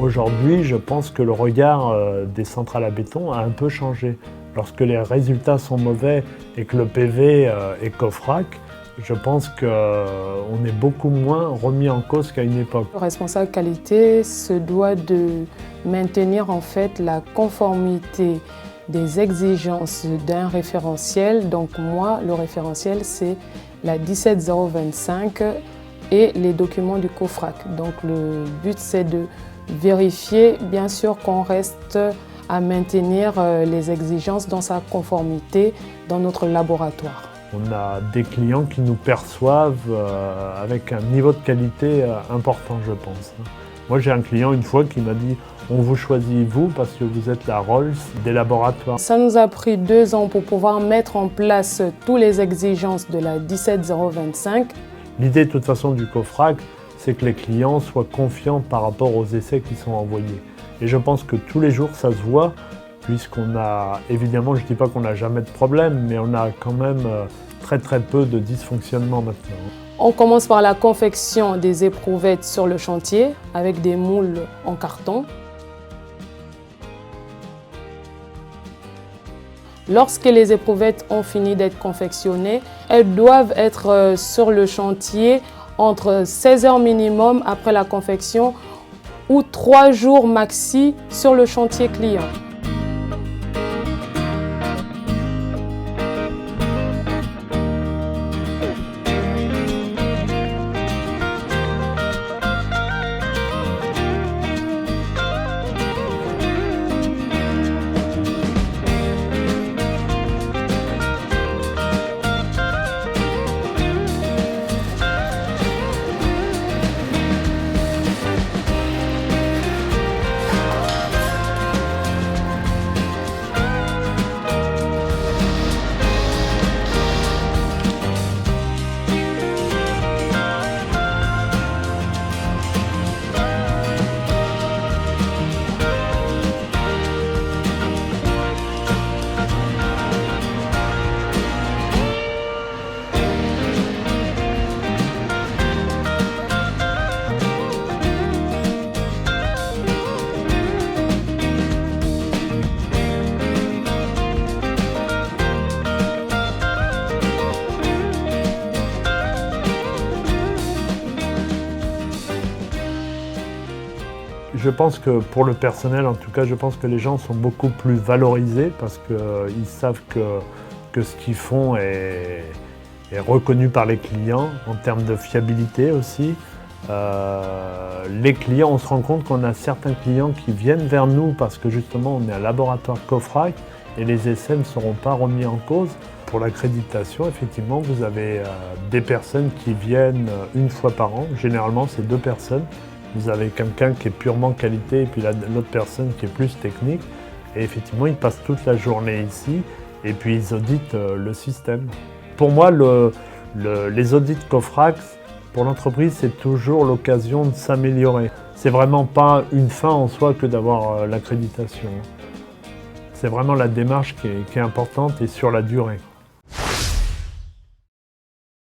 Aujourd'hui, je pense que le regard des centrales à béton a un peu changé. Lorsque les résultats sont mauvais et que le PV est coffrac, je pense qu'on est beaucoup moins remis en cause qu'à une époque. Le responsable qualité se doit de maintenir en fait la conformité des exigences d'un référentiel. Donc moi, le référentiel, c'est la 17025 et les documents du COFRAC. Donc le but, c'est de vérifier, bien sûr, qu'on reste à maintenir les exigences dans sa conformité dans notre laboratoire. On a des clients qui nous perçoivent avec un niveau de qualité important, je pense. Moi, j'ai un client une fois qui m'a dit « On vous choisit, vous, parce que vous êtes la Rolls des laboratoires ». Ça nous a pris 2 ans pour pouvoir mettre en place toutes les exigences de la 17025. L'idée, de toute façon, du COFRAC, c'est que les clients soient confiants par rapport aux essais qui sont envoyés. Et je pense que tous les jours, ça se voit, puisqu'on a, évidemment, je ne dis pas qu'on n'a jamais de problème, mais on a quand même très peu de dysfonctionnements maintenant. On commence par la confection des éprouvettes sur le chantier avec des moules en carton. Lorsque les éprouvettes ont fini d'être confectionnées, elles doivent être sur le chantier entre 16 heures minimum après la confection ou 3 jours maxi sur le chantier client. Je pense que pour le personnel, en tout cas, je pense que les gens sont beaucoup plus valorisés parce qu'ils savent que ce qu'ils font est reconnu par les clients en termes de fiabilité aussi. Les clients, on se rend compte qu'on a certains clients qui viennent vers nous parce que justement on est un laboratoire COFRAC et les essais ne seront pas remis en cause. Pour l'accréditation, effectivement, vous avez des personnes qui viennent une fois par an. Généralement, c'est 2 personnes. Vous avez quelqu'un qui est purement qualité et puis l'autre personne qui est plus technique. Et effectivement, ils passent toute la journée ici et puis ils auditent le système. Pour moi, les audits COFRAC, pour l'entreprise, c'est toujours l'occasion de s'améliorer. C'est vraiment pas une fin en soi que d'avoir l'accréditation. C'est vraiment la démarche qui est importante et sur la durée.